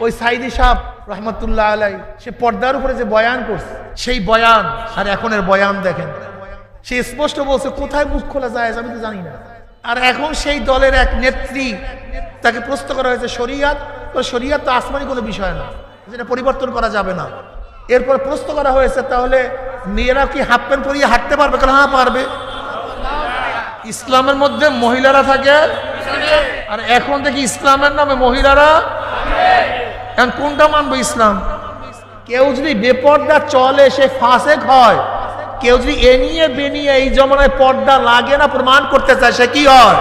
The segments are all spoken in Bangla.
ওই সাইদি সাহেব রহমতুল্লাহ আলাই সে পর্দার উপরে যে বয়ান করছে, সেই বয়ান আর এখনের বয়ান দেখেন, সে স্পষ্ট বলছে কোথায় মুখ খোলা যায় আমি তো জানি না। আর এখন সেই দলের এক নেত্রী, তাকে প্রশ্ন করা হয়েছে শরিয়াত, শরিয়াত তো আসমানি কোনো বিষয় না, যেটা পরিবর্তন করা যাবে না। এরপর প্রশ্ন করা হয়েছে তাহলে মেয়েরা কি হাফ প্যান্ট পরিয়ে হাঁটতে পারবে? কারণ হ্যাঁ পারবে। ইসলামের মধ্যে মহিলারা থাকে, আর এখন দেখি ইসলামের নামে মহিলারা, এখন কোনটা মানবো? ইসলাম। কেউ যদি বেপর্দা চলে সে ফাসেক হয়, কেউ যদি এ নিয়ে বেনিয়ে এই জমানায় পর্দা লাগে না প্রমাণ করতে চায় সে কি হয়?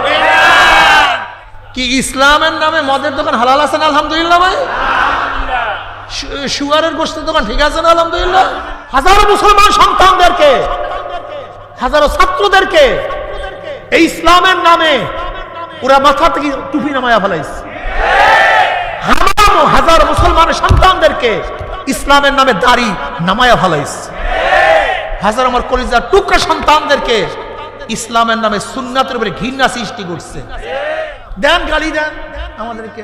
কি ইসলামের নামে মদের দোকান হালাল আছে না? আলহামদুলিল্লাহ ভাই। সুগারের গোষ্ঠীর দোকান ঠিক আছে না? আলহামদুলিল্লাহ। হাজারো মুসলমান সন্তানদেরকে, হাজারো ছাত্রদেরকে এই ইসলামের নামে পুরা মাথা থেকে টুপি নামায়া ফেলাইছে। হাজার মুসলমানের সন্তানদেরকে ইসলামের নামে দাড়ি নামায়া ফেলাইছে। হাজার আমার কলিজার টুকরা সন্তানদেরকে ইসলামের নামে সুন্নাতের উপরে ঘৃণা সৃষ্টি করছে। দেন গালি দেন আমাদেরকে,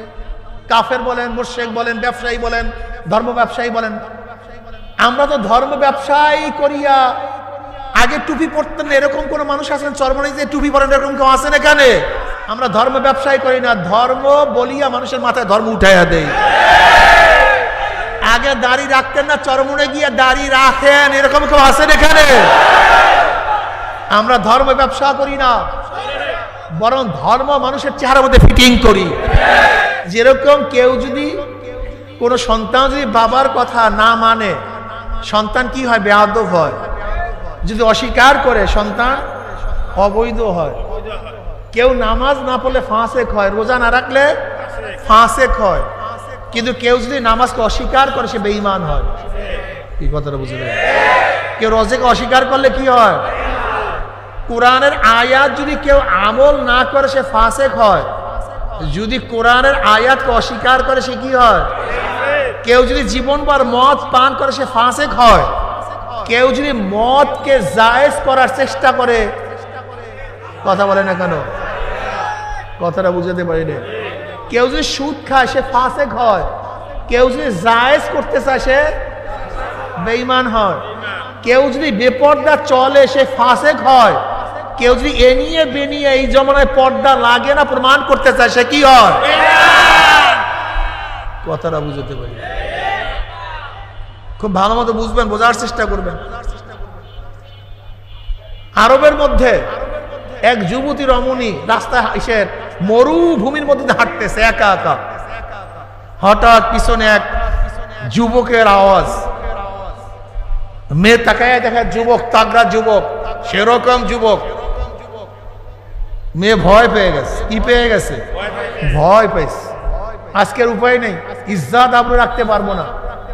কাফের বলেন, মুশরিক বলেন, ব্যবসায়ী বলেন, ধর্ম ব্যবসায়ী বলেন। আমরা তো ধর্ম ব্যবসায়ী করিয়া আগে টুপি পরতেন না, এরকম কোন মানুষ আছেন চরমনাই যে টুপি পরেন এরকম কেউ আছেন এখানে? আমরা ধর্ম ব্যবসায়ী করি না, ধর্ম বলিয়া মানুষের মাথায় ধর্ম উঠাইয়া দেই। আগে দাড়ি রাখতেন না, চরমনে গিয়ে দাড়ি রাখেন এরকম কেউ আছেন এখানে? আমরা ধর্ম ব্যবসা করি না, বরং ধর্ম মানুষের চেহারার মধ্যে ফিটিং করি। যেরকম কেউ যদি কোন সন্তান যদি বাবার কথা না মানে, সন্তান কি হয়? বেয়াদব হয়। যদি অস্বীকার করে সন্তান অবৈধ হয়। কেউ নামাজ না পড়লে ফাঁসেক হয়, রোজা না রাখলে ফাঁসেক হয়। কিন্তু কেউ যদি নামাজকে অস্বীকার করে সে বেঈমান হয়। কি কথাটা বুঝলেন? কেউ রোজাকে অস্বীকার করলে কি হয়? কোরআনের আয়াত যদি কেউ আমল না করে সে ফাঁসেক হয়। যদি কোরআনের আয়াতকে অস্বীকার করে সে কি হয়? কেউ যদি জীবনভর মদ পান করে সে ফাঁসেক হয়। কেউ যদি মদকে জায়েজ করার চেষ্টা করে, কথা বলে না কেন? কথাটা বুঝাতে পারি না। কেউ যদি সুদ খায় সে ফাসেক হয়। কেউ যদি জায়েজ করতে চায় সে বেঈমান হয়। কেউ যদি বেপর্দা চলে সে ফাসেক হয়। কেউ যদি এ নিয়ে বেনিয়ে এই জমানায় পর্দা লাগে না প্রমাণ করতে চায় সে কি হয়? কথাটা বুঝাতে পারি। খুব ভালো মতো বুঝবেন, বোঝার চেষ্টা করবেন। আরবের মধ্যে এক যুবতী রমণী রাস্তায় এসে মরুভূমির মধ্যে হাঁটতেছে একা একা। হঠাৎ পিছনে এক যুবকের আওয়াজ। মেয়ে তাকায় দেখে যুবক, তাগড়া যুবক, সেরকম যুবক। মেয়ে ভয় পেয়ে গেছে। কি পেয়ে গেছে? ভয় পেয়েছে। আজকের উপায় নেই, ইজ্জত আবরু রাখতে পারবো না,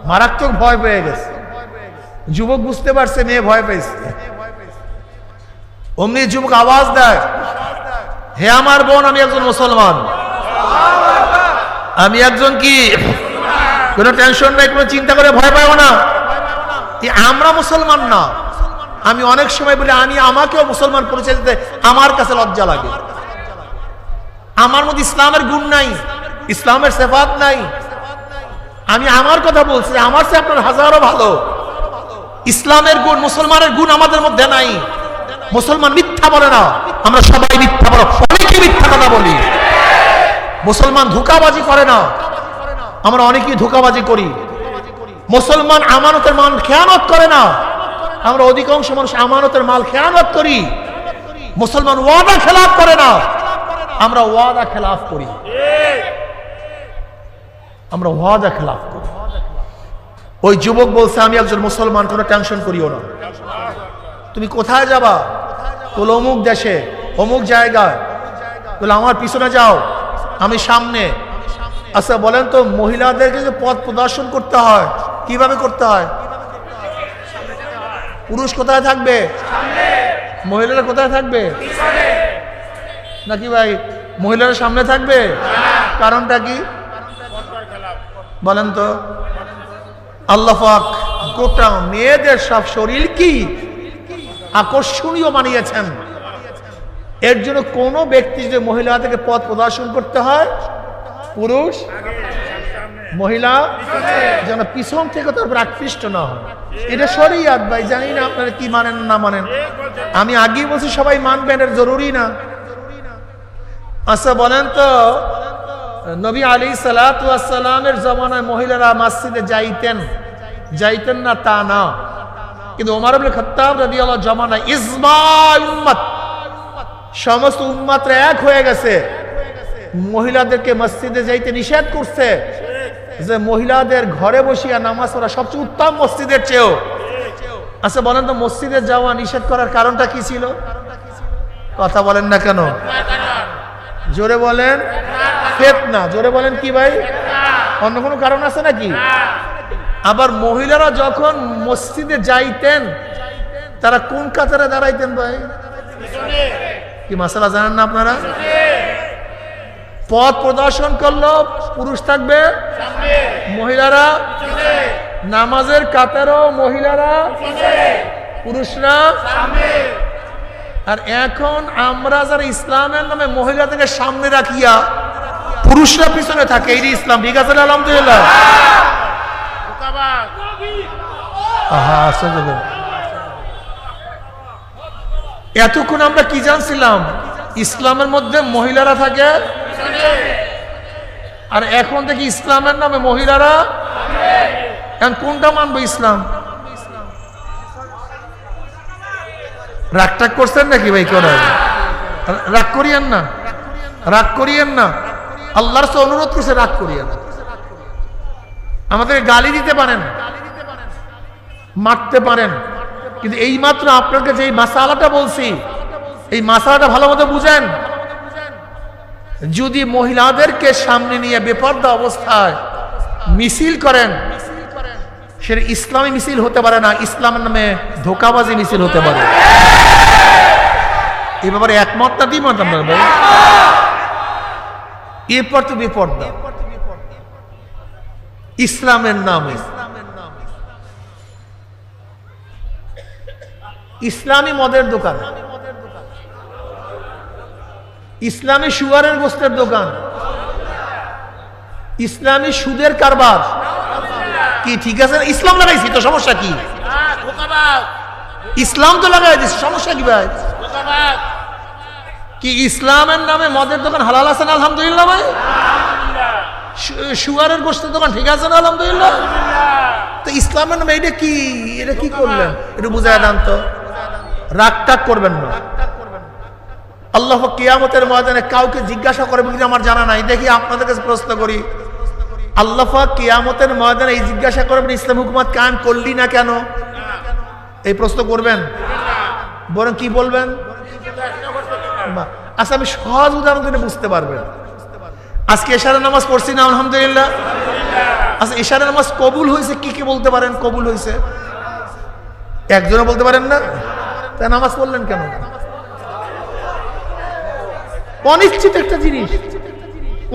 মারাত্মক ভয় পেয়ে গেছে। যুবক বুঝতে পারছে মেয়ে ভয় পেয়েছে। অমনি যুবক আওয়াজ দেয়, হে আমার বোন, আমি একজন মুসলমান, আমি একজন কি কোনো টেনশন নাই, কোনো চিন্তা করে ভয় পাবো না। আমরা মুসলমান না। আমি অনেক সময় বলি আমি আমাকেও মুসলমান পরিচয় দিতে আমার কাছে লজ্জা লাগে। আমার মধ্যে ইসলামের গুণ নাই, ইসলামের সিফাত নাই। আমি আমার কথা বলছি, আমার চেয়ে আপনার হাজারো ভালো। ইসলামের গুণ, মুসলমানের গুণ আমাদের মধ্যে নাই। মুসলমান মিথ্যা বলে না, আমরা সবাই মিথ্যা বলো, অনেকে মিথ্যা কথা বলি। মুসলমান ধোঁকাবাজি করে না, আমরা অনেকেই ধোঁকাবাজি করি। মুসলমান আমানতের মাল খেয়ানত করে না, আমরা অধিকাংশ মানুষ আমানতের মাল খেয়ানত করি। মুসলমান ওয়াদা খেলাফ করে না, আমরা ওয়াদা খেলাফ করি। আমরা ওয়াদা খেলাফ করি। ওই যুবক বলছে আমি একজন মুসলমান, কোনো টেনশন করিও না। তুমি কোথায় যাবা? বলে অমুক দেশে, অমুক জায়গায়। বলে আমার পিছনে যাও, আমি সামনে। আচ্ছা বলেন তো, মহিলাদেরকে যে পথ প্রদর্শন করতে হয় কিভাবে করতে হয়? পুরুষ কোথায় থাকবে? মহিলারা কোথায় থাকবে? নাকি ভাই মহিলারা সামনে থাকবে? কারণটা কি বলেন তো? আল্লাহ পাক গোটা মেয়েদের সব শরীর কি আকর্ষণীয় বানিয়েছেন। এর জন্য কোনো ব্যক্তি যদি মহিলাদেরকে পথ প্রদর্শন করতে হয়, পুরুষ মহিলা যেন পিছন থেকে তার উপর আকৃষ্ট না হয়। এটা শরীয়ত ভাই, জানি না আপনারা কি মানেন না মানেন। আমি আগেই বলছি সবাই মানবেন, এর জরুরি না। আচ্ছা বলেন তো, নবী আলাইহিস সালাতু ওয়াস সালামের জামানায় মহিলারা মসজিদে যাইতেন না তা না, কিন্তু ওমর ইবনে খাত্তাব রাদিয়াল্লাহু জামানায় ইজমা উম্মত, সমস্ত উম্মতরা এক হয়ে গেছে, মহিলাদেরকে মসজিদে যাইতে নিষেধ করছে, যে মহিলাদের ঘরে বসিয়া নামাজ পড়া সবচেয়ে উত্তম মসজিদের চেয়েও। আচ্ছা বলেন তো, মসজিদে যাওয়া নিষেধ করার কারণটা কি ছিল? কথা বলেন না কেন? জোরে বলেন। ফিতনা। জোরে বলেন কি ভাই? অন্য কোনো কারণ আছে নাকি? আবার মহিলারা যখন মসজিদে যাইতেন, তারা কোন কাতারে দাঁড়াইতেন ভাই? কি মাসালা জানেন না আপনারা? পথ প্রদর্শন করলো পুরুষ থাকবে, মহিলারা নামাজের কাতারও মহিলারা, পুরুষরা। আর এখন আমরা যারা ইসলামের নামে মহিলাদেরকে সামনে রাখিয়া পুরুষরা পিছনে থাকে, এই ইসলাম ঠিক আছে? আলহামদুলিল্লাহ। এতক্ষণ আমরা কি জানছিলাম? ইসলামের মধ্যে মহিলারা থাকে, আর এখন দেখি ইসলামের নামে মহিলারা। এখন কোনটা মানবো? ইসলাম। রাগটাগ করছেন নাকি ভাই? করেন, রাগ করিয়েন না, রাগ করিয়েন না। আল্লাহর কাছে অনুরোধ করছে, রাগ করিয়েন না। আমাদের গালি দিতে পারেন, মারতে পারেন, কিন্তু এই মাত্র আপনাকে যে মাসালাটা বলছি, এই মাসালাটা ভালো মতো বুঝেন। যদি মহিলাদেরকে সামনে নিয়ে বেপরদা অবস্থায় মিছিল করেন, সেটা ইসলামী মিছিল হতে পারে না, ইসলামের নামে ধোঁকাবাজি মিছিল হতে পারে। এই ব্যাপারে একমত না দ্বিমত আপনার ভাই? এরপর তো বেপরদা ইসলামের নামে, ইসলামী মদের দোকান, ইসলামী সুগারের গোস্তের দোকান, ইসলামী সুদের কারবার। কি ঠিক আছে? ইসলাম লাগাইছি তো, সমস্যা কি? ইসলাম তো লাগাই দিচ্ছি, সমস্যা কি ভাই? কি ইসলামের নামে মদের দোকান হালাল আছে না? আলহামদুলিল্লাহ ভাই। সুগারের গোস্তের দোকান ঠিক আছে না? আলহামদুলিল্লাহ। তো ইসলামের নামে এটা কি? এটা কি করলেন? একটু বুঝায় দেন তো। রাগ টাগ করবেন না। আল্লাহ কিয়ামতের ময়দানে কাউকে জিজ্ঞাসা করবে কিনা আমার জানা নাই। দেখি আপনাদের কাছে প্রশ্ন করি, আল্লাহ কিয়ামতের ময়দানে এই জিজ্ঞাসা করবেন, ইসলাম হুকুমত কায়েম করলি না কেন? এই প্রশ্ন করবেন? বরং কি বলবেন? আচ্ছা, আমি সহজ উদাহরণ দিলে বুঝতে পারবেন। আজকে এশারের নামাজ পড়ছি না? আলহামদুলিল্লাহ। আচ্ছা, এশারের নামাজ কবুল হয়েছে কি কি বলতে পারেন? কবুল হয়েছে একজনও বলতে পারেন না? তাই নামাজ পড়লেন কেন? অনিশ্চিত একটা জিনিস,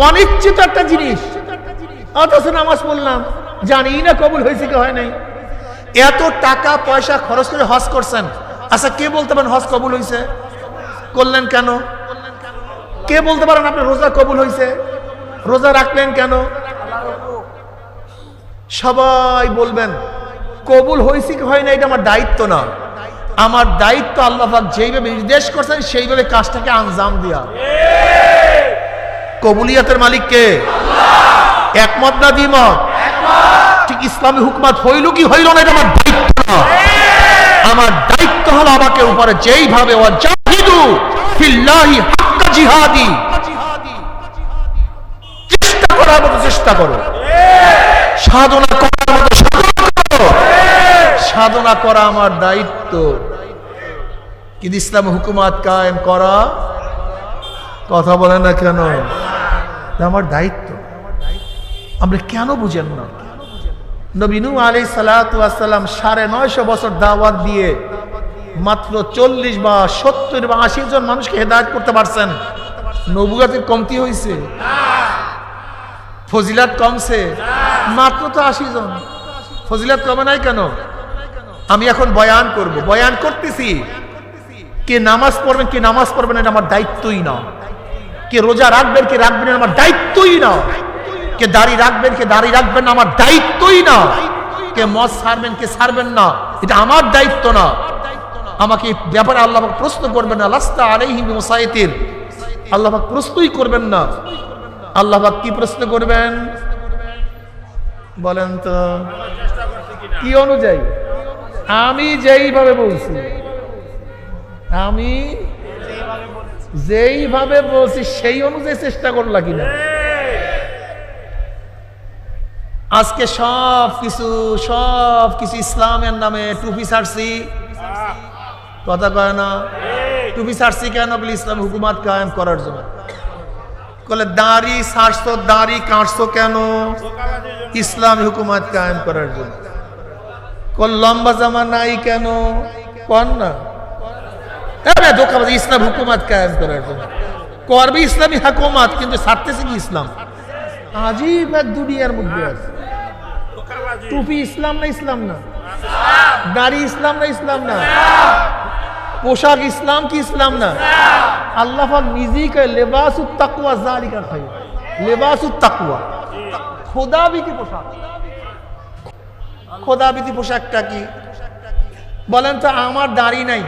অনিশ্চিত একটা জিনিস, অথচ নামাজ পড়লাম, জানি না কবুল হয়েছে কি হয় নাই। এত টাকা পয়সা খরচ করে হজ করছেন, আচ্ছা কে বলতে পারেন হজ কবুল হয়েছে? করলেন কেন? কে বলতে পারেন আপনার রোজা কবুল হয়েছে? রোজা রাখলেন কেন? সবাই বলবেন কবুল হয়েছে কি হয় না এটা আমার দায়িত্ব না। আমার দায়িত্ব আল্লাহ পাক যেইভাবে নির্দেশ করছেন সেইভাবে কাজটাকে আঞ্জাম দেয়া। কবুলিয়াতের মালিক কে? একমত না দ্বিমত? ঠিক ইসলামী হুকুমত হইল কি হইল না এটা আমার দায়িত্ব না। আমার দায়িত্ব হলো আমাকে উপরে যেইভাবে ওয়াজাহিদু ফিল্লাহি হাক্কা জিহাদি, চেষ্টা করার মতো চেষ্টা করো, সাধনা করার মতো সাধনা করো। সাধনা করা আমার দায়িত্ব, কিন্তু ইসলাম হুকুমত কায়েম করা, কথা বলেন না কেন? আমার দায়িত্ব। আমরা কেন বুঝেন না? নবী নূহ আলাইহিস সালাতু ওয়াস সালাম 950 বছর দাওয়াত দিয়ে মাত্র 40 বা 70 বা 80 জন মানুষকে হেদায়েত করতে পারছেন। নবুয়তের কমতি হয়েছে? ফজিলত কমছে? মাত্র তো 80 জন। ফজিলত কমে নাই কেন? আমি এখন বয়ান করব, বয়ান করতেছি। কে নামাজ পড়বেন কে নামাজ পড়বেন এটা আমার দায়িত্বই না। কে রোজা রাখবেন কে রাখবেন আমার দায়িত্বই না। কে দাড়ি রাখবেন কে দাড়ি রাখবেন না আমার দায়িত্বই না, কে মদ ছাড়বেন কে ছাড়বেন না এটা আমার দায়িত্ব না। আমাকে ব্যাপারে আল্লাহ পাক প্রশ্ন করবেন না, লাস্তা আলাইহিম বিমুসাইতির, আল্লাহ পাক প্রশ্নই করবেন না। আল্লাহ পাক কি প্রশ্ন করবেন বলেন তো? কি অনুযায়ী? আমি যেইভাবে বলছি, আমি যেইভাবে বলছি সেই অনুযায়ী চেষ্টা করলা কিনা? আজকে সব কিছু ইসলামের নামে টুপি ছাড়ছি, কথা কয় না? টুপি ছাড়ছি কেন? বলে ইসলাম হুকুমত কায়েম করার জন্য। বলে দাড়ি ছাড়ছো, দাড়ি কাটছো কেন? ইসলামী হুকুমত কায়েম করার জন্য। কোন লম্বা জামা নাই কেন? কোন না ধোকাবাজি, ইসলাম হুকুমত কায়েম করার জন্য করবে ইসলামী হুকুমত, কিন্তু ছাড়তেছে কি ইসলাম? আজীব এক দুনিয়ার মধ্যে আছে। টুপি ইসলাম না? ইসলাম না? দাড়ি ইসলাম না? ইসলাম না? পোশাক ইসলাম কি ইসলাম না? আল্লাহ পাক নিজেই কয় লিবাসুত তাকওয়া যালিকা খায়র, লিবাসুত তাকওয়া, খোদাবিধি পোশাক। খোদাবিধি পোশাকটা কি বলেন তো? আমার দাড়ি নাই,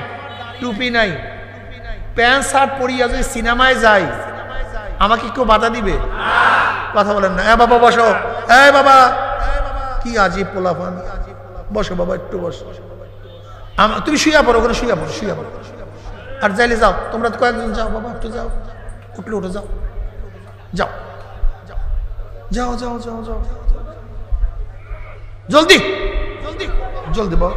টুপি নাই, প্যান্ট শার্ট পরিয়া যদি সিনেমায় যাই আমাকে কেউ বাধা দিবে? কথা বলেন না? বাবা বসো, বাবা কি আজীব পোলাপান, বসো বাবা একটু বসো, তুমি শুয়ে পড়ো, ওখানে শুয়ে পড়ো, শুয়ে পড়ো। আর যাইলে যাও, তোমরা তো কয়েকজন যাও বাবা, একটু যাও, উঠলে উঠে যাও, যাও যাও যাও যাও যাও জলদি জলদি জলদি বল।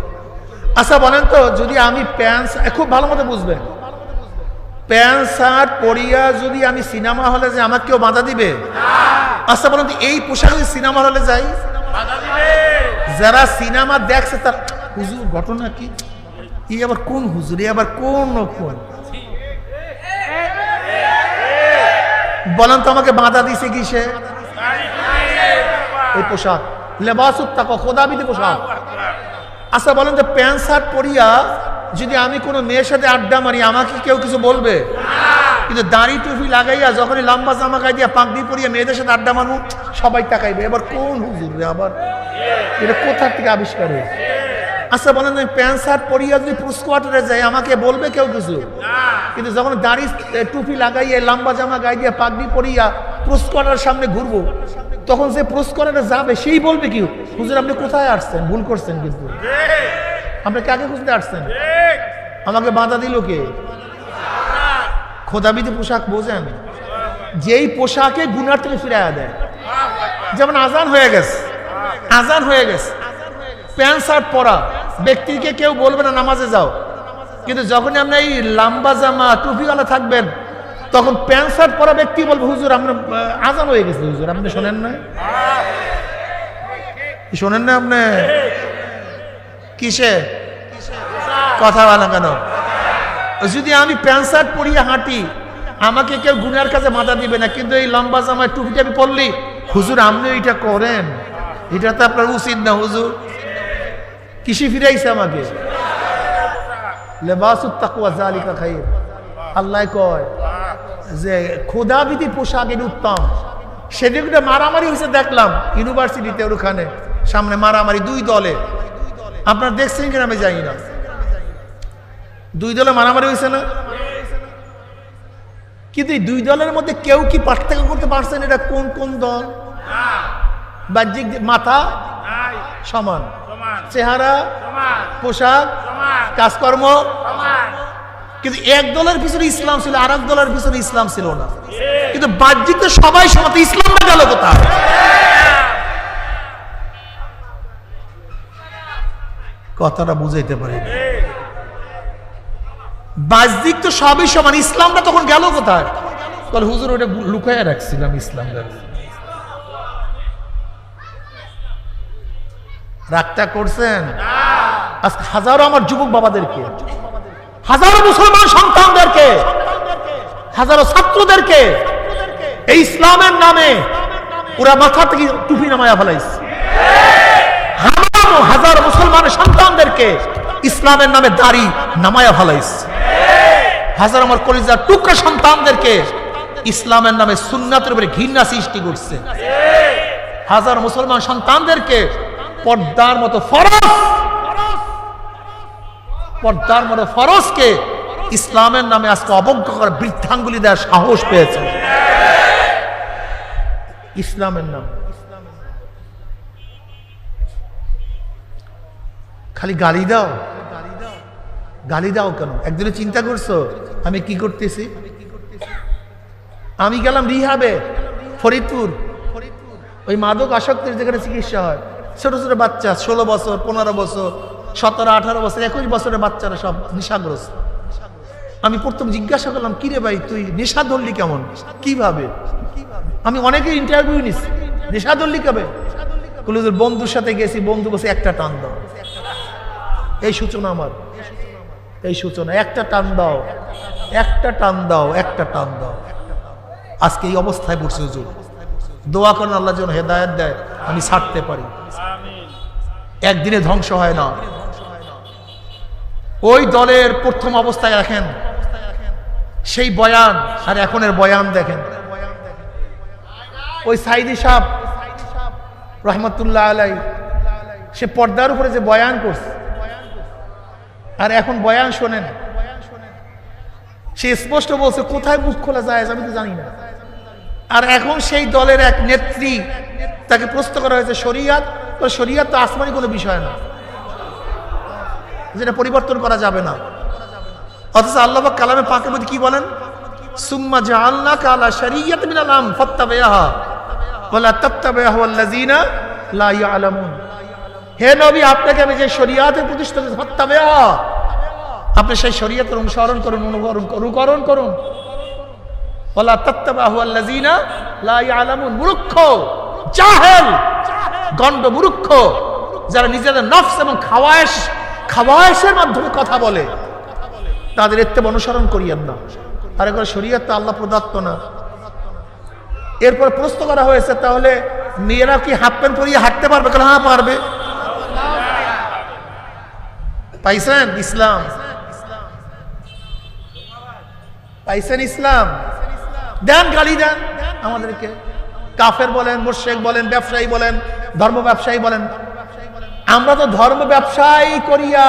আচ্ছা বলেন তো, যদি আমি প্যান্ট, খুব ভালো মতো বুঝবেন, প্যান্ট শার্ট পরিয়া যদি আমি সিনেমা হলে যাই আমাকে কেউ বাধা দিবে? আচ্ছা বলেন তো, এই পোশাক যদি সিনেমা হলে যাই, যারা সিনেমা দেখছে তার হুজুর ঘটনা কি, এই আবার কোন হুজুর, এই আবার কোন কোন, বলেন তো আমাকে বাধা দিছে কিসে? এই পোশাক, লেবাসুত তাকওয়া, খোদাবিধি পোশাক। আচ্ছা বলেন তো, প্যান্ট শার্ট পরিয়া যদি আমি কোনো মেয়ের সাথে আড্ডা মারি আমাকে কেউ কিছু বলবে? কিন্তু দাড়ি টুপি লাগাইয়া যখনই লম্বা জামা গায়ে দিয়া পাগড়ি পরিয়া মেয়েদের সাথে আড্ডা মারবো, সবাই তাকাইবে এবার কোন হুজুর রে, আবার এটা কোথা থেকে আবিষ্কার হয়েছে? আচ্ছা বলেন, প্যান্ট শার্ট পরিয়া যদি পুরুষ কোয়ার্টারে যাই আমাকে বলবে কেউ কিছু? কিন্তু যখন দাড়ি টুপি লাগাইয়া লম্বা জামা গায়ে দিয়া পাগড়ি পরিয়া পুরুষ কোয়ার্টারের সামনে ঘুরবো, তখন যে পুরুষ কোয়ার্টারে যাবে সেই বলবে কি, হুজুর আপনি কোথায় আসছেন, ভুল করছেন, কিন্তু আপনি কাকে খুঁজতে আসছেন? আমাকে বাধা দিল কে? খোদাবিধি পোশাক বোঝেন? যেই পোশাকে গুনার থেকে ফিরাইয়া দেয়। যেমন আজান হয়ে গেছে, আজান হয়ে গেছে, প্যান্ট শার্ট পরা ব্যক্তিকে কেউ বলবে না নামাজে যাও, কিন্তু যখনই আপনি এই লম্বা জামা টুপিওয়ালা থাকবেন তখন প্যান্ট শার্ট পরা ব্যক্তি বলবে হুজুর আপনার আজান হয়ে গেছে, হুজুর আপনি শোনেন না? শোনেন না আপনি? কিসে কথা বলা কেন? যদি আমি প্যান্ট শার্ট পরিয়ে হাঁটি আমাকে কেউ গুনার কাছে বাধা দিবে না, কিন্তু এই লম্বা জামায় টুপিটা আমি পরলি হুজুর আপনি এটা করেন, এটা তো আপনার উচিত না হুজুর। কিসে ফিরাইছে আমাকে? লিবাসুত তাকওয়া যালিকা খায়র। আল্লাহ কয় যে খোদাবিধি পোশাক এর উত্তম। সেদিকে মারামারি হয়েছে দেখলাম ইউনিভার্সিটিতে, ওখানে সামনে মারামারি দুই দলে, আপনারা দেখছেন কিনা আমি জানি না, দুই দলে মারামারি হয়েছে না? কিন্তু এই দুই দলের মধ্যে কেউ কি পার্থক্য করতে পারছেন এটা কোন কোন দল? বাহ্যিক মাথা সমান, চেহারা, পোশাক, কাজকর্ম, কিন্তু এক দলের পিছনে ইসলাম ছিল আর এক দলের পিছনে ইসলাম ছিল না, কিন্তু বাহ্যিক তো সবাই সমান। ইসলামটা গেল কোথায়? কথাটা বুঝাইতে পারি, বাহ্যিক তো সবই সমান, ইসলামটা তখন গেল কোথায়? তাহলে হুজুর ওটা লুকাইয়া রাখছিলাম ইসলাম। রাগটা করছেন? আজকে হাজারো আমার যুবক বাবাদেরকে, হাজারো মুসলমান সন্তানদেরকে, হাজারো ছাত্রদেরকে এই ইসলামের নামে ওরা মাথা থেকে টুপি নামায়া ফেলাইছে। হাজার মুসলমানের সন্তানদেরকে ইসলামের নামে দাড়ি নামায়া ফেলাইছে। হাজার আমার কলিজার টুকরা সন্তানদেরকে ইসলামের নামে সুন্নাতের উপরে ঘৃণা সৃষ্টি করছে। হাজার মুসলমান সন্তানদেরকে পর্দার মতো ফরজকে ইসলামের নামে আজকে অবজ্ঞা করে বৃদ্ধাঙ্গুলি দেওয়ার সাহস পেয়েছে ইসলামের নাম। খালি গালি দাও কেন? একদিনে চিন্তা করছো আমি কি করতেছি? আমি গেলাম রিহাবে ফরিদপুর, ওই মাদক আসক্তির যেখানে চিকিৎসা হয়, ছোট ছোট বাচ্চা 16 বছর 15 বছর 17 18 বছর 21 বছরের বাচ্চারা সব নেশাগ্রস্ত। আমি প্রথম জিজ্ঞাসা করলাম, কিরে ভাই তুই নেশা ধরলি কেমন, কিভাবে? আমি অনেকে ইন্টারভিউ নিচ্ছি, নেশা ধরলি কবে? বন্ধুর সাথে গেছি, বন্ধু বসে একটা টান দাও। এই সূচনা আমার, এই সূচনা, একটা টান দাও, একটা টান দাও, একটা টান দাও। আজকে এই অবস্থায় পড়ছে হুজুর। দোয়া করেন আল্লাহ যেন হেদায়েত দেয়, আমি ছাড়তে পারি। একদিনে ধ্বংস হয় না। ওই দলের প্রথম অবস্থায় দেখেন সেই বয়ান আর এখনের বয়ান দেখেন। ওই সাইদি সাহেব রহমতুল্লাহ আলাই, সে পর্দার উপরে যে বয়ান করছে আর এখন বয়ান শোনেন, সে স্পষ্ট বলছে কোথায় মুখ খোলা যায় আমি তো জানি না। আর এখন সেই দলের এক নেত্রী, তাকে প্রশ্ন করা হয়েছে শরিয়াত, শরিয়াত তো আসমানি কোনো বিষয় না, যেটা পরিবর্তন করা যাবে না। অথচ আল্লাহ পাক কালামে পাকের মধ্যে কি বলেন? সুম্মা জাআলনাকা আলা শারিয়াতিন মিনাল আমর ফাত্তাবি'হা ওয়ালা তাত্তাবি'হা আল্লাযিনা লা ইয়ালামুন। হে নবী, আপনাকে আমি যে শরিয়াতে প্রতিষ্ঠা করেছি, ফাত্তাবি'হা, আপনি সেই শরিয়াতের অনুসরণ করুন, অনুকরণ করুন। ওয়ালা তাত্তাবি'হা আল্লাযিনা লা ইয়ালামুন। মূর্খ, জাহেল, গণ্ড মূর্খ, যারা নিজেদের নফস এবং খাওয়ায়েশের মাধ্যমে কথা বলে, তাদের ইত্তেবা অনুসরণ করিয়েন না। আর একবার শরীয়ত তো আল্লাহ প্রদত্ত না। এরপর প্রশ্ন করা হয়েছে, তাহলে মেয়েরা কি হাফ প্যান্ট পরিয়ে হাঁটতে পারবে? হ্যাঁ পারবে। পাইছেন ইসলাম? পাইছেন ইসলাম? দেন, গালি দেন আমাদেরকে, কাফের বলেন, মুশরিক বলেন, ব্যবসায়ী বলেন, ধর্ম ব্যবসায়ী বলেন। আমরা তো ধর্ম ব্যবসায়ী করিয়া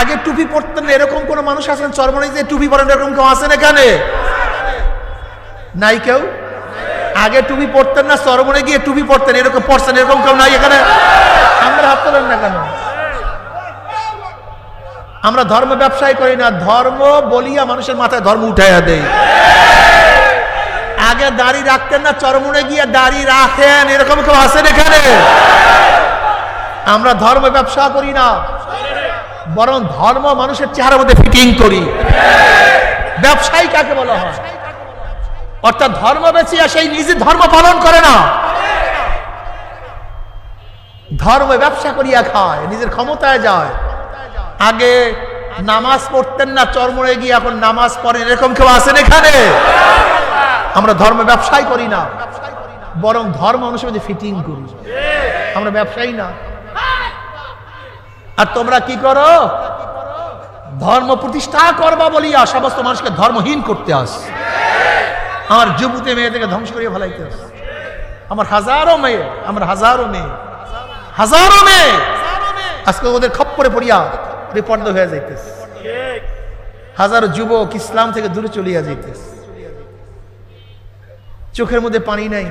আগে টুপি পরতেন, এরকম কোন মানুষ আছেন চরমনে যে টুপি পরেন, এরকম কেউ আছেন এখানে? নাই কেউ? আগে টুপি পরতেন না, চরমনে গিয়ে টুপি পরতেন, এরকম পরছেন, এরকম কেউ নাই এখানে? আমরা হাত তোলেন না কেন? আমরা ধর্ম ব্যবসায়ী করি না, ধর্ম বলিয়া মানুষের মাথায় ধর্ম উঠাইয়া দেয়। আগে দাড়ি রাখতেন না, চরমনে গিয়ে দাড়ি রাখেন, এরকম কেউ আছেন এখানে? আমরা ধর্ম ব্যবসা করি না, বরং ধর্ম মানুষের চেহারার মধ্যে ফিটিং করি। ব্যবসায়ী কাকে বলা হয়? অর্থাৎ ধর্ম বেচিয়া সেই নিজে ধর্ম পালন করে না, ধর্ম ব্যবসা করিয়া খায়, নিজের ক্ষমতায় যায়। আগে নামাজ পড়তেন না, চরমনে গিয়ে এখন নামাজ পড়েন, এরকম কেউ আছেন এখানে? আমরা ধর্ম ব্যবসায়ী করি না, বরং ধর্ম মানুষের মধ্যে ফিটিং করি। আমরা ব্যবসায়ী না। আর তোমরা কি করো? ধর্ম প্রতিষ্ঠা করবা বলিয়া সমস্ত মানুষকে ধর্মহীন করতে আস। আমার যুবতী মেয়েদেরকে ধ্বংস করিয়া ফেলাইতে আস। আমার হাজারো মেয়ে, আমরা হাজারো মেয়ে আজকে ওদের খপ্পরে পড়িয়া বেপর্দা হয়ে যাইতেছে। হাজারো যুবক ইসলাম থেকে দূরে চলিয়া যাইতেছে। চোখের মধ্যে পানি নাই,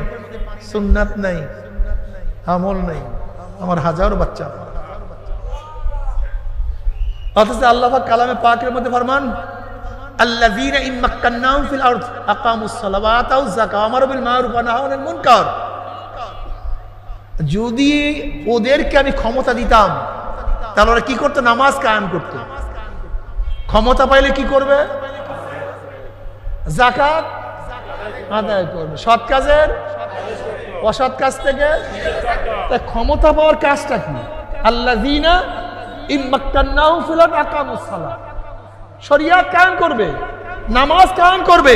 সুন্নাত নাই, আমল নাই। আমার হাজারো বাচ্চা। অথচ আল্লাহ পাক কালামে পাকের মধ্যে ফরমান, আল্লাযীনা ইম্মাক্কান্নাহুম ফিল আরদ আকামুস সালাওয়াতা ওয়াজ যাকাত ওয়া আমারু বিল মারুফ ওয়া নাহাউ আনিল মুনকার। যদি ওদেরকে আমি ক্ষমতা দিতাম, তাহলে ওরা কি করতো? নামাজ কায়েম করতো। ক্ষমতা পাইলে কি করবে? যাকাত আদায় করবে, সৎ কাজের অসৎ কাজ থেকে। ক্ষমতা পাওয়ার কাজটা কি? আল্লাযীনা ইম্মাক্কান্নাহুম ফিল আরদ আকামুস সালাত, শরিয়াত কায়েম করবে, নামাজ কায়েম করবে,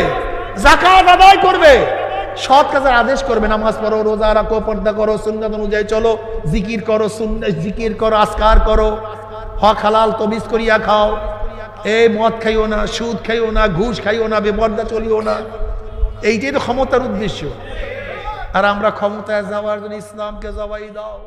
যাকাত আদায় করবে, সৎ কাজের আদেশ করবে। নামাজ পড়ো, রোজা রাখো, পর্দা করো, সুন্নাত অনুযায়ী চলো, জিকির করো, জিকির করো, আজকার করো, হক হালাল তমিজ করিয়া খাও। এই মদ খাইও না, সুদ খাইও না, ঘুষ খাইও না, বেপর্দা চলিও না। এইটাই তো ক্ষমতার উদ্দেশ্য। আর আমরা ক্ষমতায় যাওয়ার জন্য ইসলামকে জবাই দাও।